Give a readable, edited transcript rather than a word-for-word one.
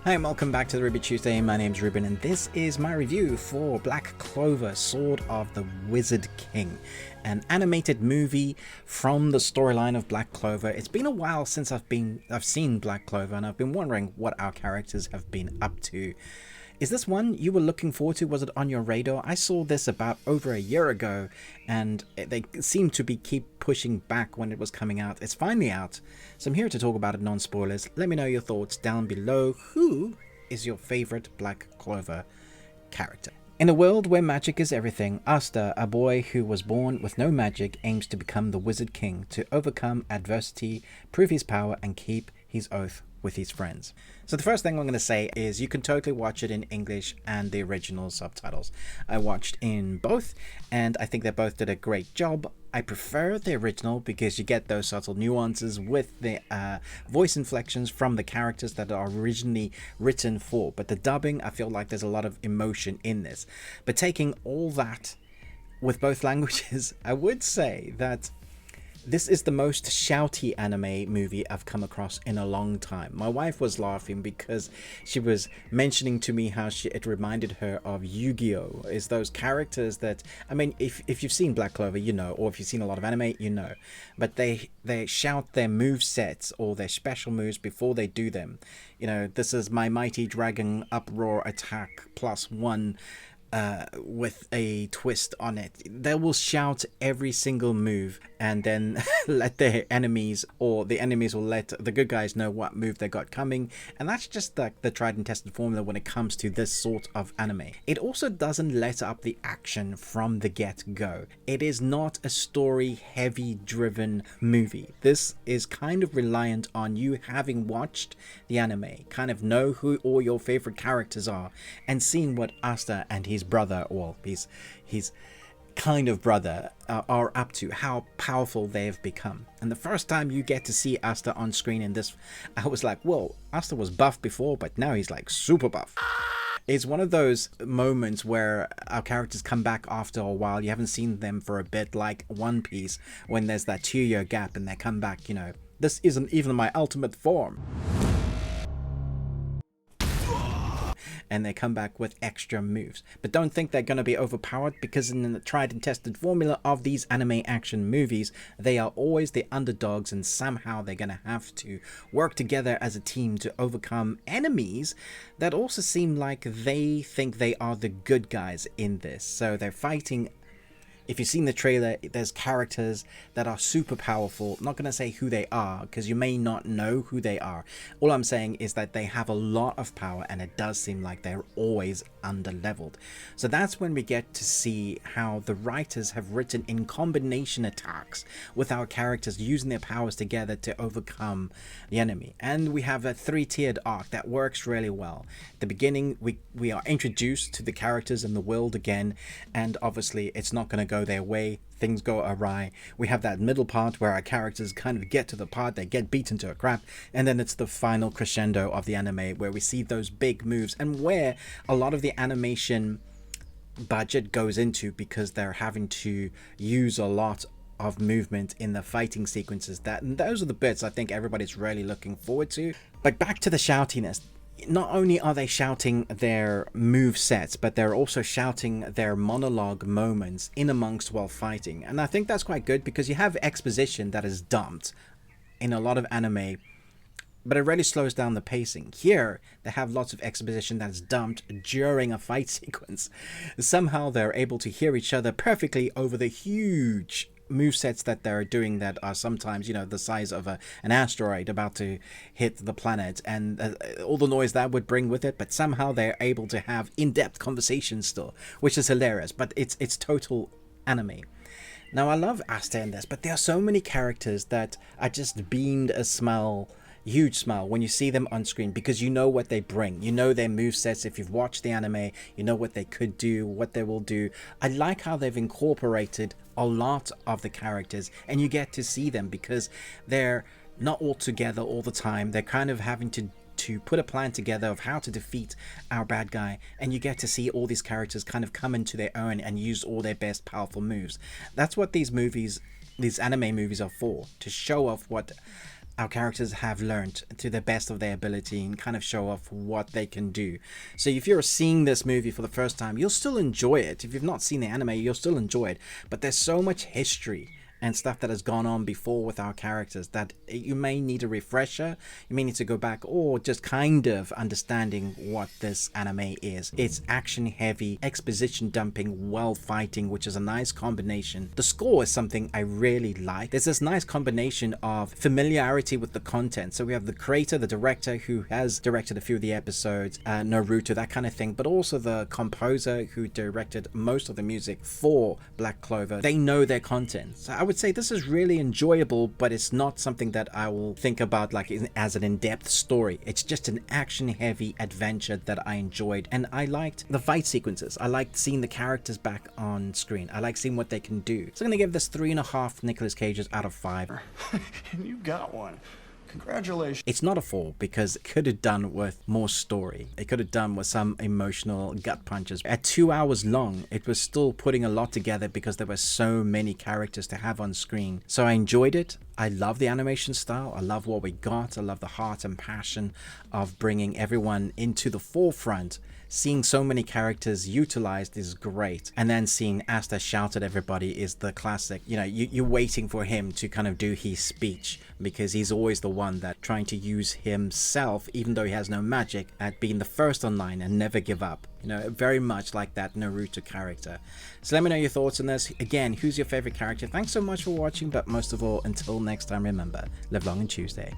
Hi and welcome back to the Ruby Tuesday. My name's Ruben and this is my review for Black Clover, Sword of the Wizard King, an animated movie from the storyline of Black Clover. It's been a while since I've seen Black Clover and I've been wondering what our characters have been up to. Is this one you were looking forward to? Was it on your radar? I saw this about over a year ago and they seem to keep pushing back when it was coming out. It's finally out, so I'm here to talk about it non-spoilers. Let me know your thoughts down below. Who is your favorite Black Clover character? In a world where magic is everything, Asta, a boy who was born with no magic, aims to become the Wizard King, to overcome adversity, prove his power, and keep his oath with his friends. So the first thing I'm going to say is you can totally watch it in English and the original subtitles. I watched in both and I think they both did a great job. I prefer the original because you get those subtle nuances with the voice inflections from the characters that are originally written for. But the dubbing, I feel like there's a lot of emotion in this. But taking all that with both languages, I would say that this is the most shouty anime movie I've come across in a long time. My wife was laughing because she was mentioning to me how it reminded her of Yu-Gi-Oh! Is those characters that, I mean, if you've seen Black Clover, you know, or if you've seen a lot of anime, you know. But they shout their move sets or their special moves before they do them. You know, this is my mighty dragon uproar attack +1. With a twist on it. They will shout every single move and then let their enemies, or the enemies will let the good guys know what move they got coming, and that's just the tried and tested formula when it comes to this sort of anime. It also doesn't let up the action from the get-go. It is not a story heavy driven movie. This is kind of reliant on you having watched the anime, kind of know who all your favorite characters are, and seeing what Asta and his brother, well, his kind of brother, are up to, how powerful they have become. And the first time you get to see Asta on screen in this, I was like, whoa, Asta was buff before, but now he's like super buff. It's one of those moments where our characters come back after a while. You haven't seen them for a bit, like One Piece, when there's that 2-year gap and they come back, you know, this isn't even my ultimate form. And they come back with extra moves. But don't think they're going to be overpowered, because in the tried and tested formula of these anime action movies, they are always the underdogs and somehow they're going to have to work together as a team to overcome enemies that also seem like they think they are the good guys in this. So they're fighting. If you've seen the trailer, there's characters that are super powerful. I'm not going to say who they are because you may not know who they are. All I'm saying is that they have a lot of power and it does seem like they're always under-leveled. So that's when we get to see how the writers have written in combination attacks with our characters using their powers together to overcome the enemy. And we have a 3-tiered arc that works really well. At the beginning, we are introduced to the characters in the world again, and obviously it's not going to go their way. Things go awry. We have that middle part where our characters kind of get to the part, they get beaten to a crap, and then it's the final crescendo of the anime where we see those big moves and where a lot of the animation budget goes into, because they're having to use a lot of movement in the fighting sequences. And those are the bits I think everybody's really looking forward to. But back to the shoutiness. Not only are they shouting their move sets, but they're also shouting their monologue moments in amongst while fighting. And I think that's quite good, because you have exposition that is dumped in a lot of anime, but it really slows down the pacing. Here, they have lots of exposition that is dumped during a fight sequence. Somehow they're able to hear each other perfectly over the huge movesets that they're doing that are sometimes, you know, the size of an asteroid about to hit the planet, and all the noise that would bring with it, but somehow they're able to have in-depth conversations still, which is hilarious. But it's total anime. Now, I love Asta in this, but there are so many characters that are just beamed a smile, huge smile when you see them on screen, because you know what they bring. You know their movesets. If you've watched the anime, you know what they could do, what they will do. I like how they've incorporated a lot of the characters, and you get to see them because they're not all together all the time. They're kind of having to put a plan together of how to defeat our bad guy, and you get to see all these characters kind of come into their own and use all their best powerful moves. That's what these anime movies are for, to show off what our characters have learned to the best of their ability and kind of show off what they can do. So if you're seeing this movie for the first time, you'll still enjoy it. If you've not seen the anime, you'll still enjoy it. But there's so much history and stuff that has gone on before with our characters that you may need a refresher. You may need to go back, or just kind of understanding what this anime is. It's action heavy, exposition dumping, well fighting, which is a nice combination. The score is something I really like. There's this nice combination of familiarity with the content. So we have the creator, the director who has directed a few of the episodes, Naruto, that kind of thing, but also the composer who directed most of the music for Black Clover. They know their content. So I would say this is really enjoyable, but it's not something that I will think about like as an in-depth story. It's just an action-heavy adventure that I enjoyed, and I liked the fight sequences. I liked seeing the characters back on screen. I like seeing what they can do. So I'm gonna give this 3.5 Nicolas Cages out of 5. And you got one. Congratulations. It's not a 4 because it could have done with more story. It could have done with some emotional gut punches. At 2 hours long, it was still putting a lot together because there were so many characters to have on screen. So I enjoyed it. I love the animation style. I love what we got. I love the heart and passion of bringing everyone into the forefront. Seeing so many characters utilized is great. And then seeing Asta shout at everybody is the classic. You know, you're waiting for him to kind of do his speech because he's always the one that trying to use himself, even though he has no magic, at being the first online and never give up. You know, very much like that Naruto character. So let me know your thoughts on this. Again, who's your favorite character? Thanks so much for watching, but most of all, until next time, remember, live long and Tuesday.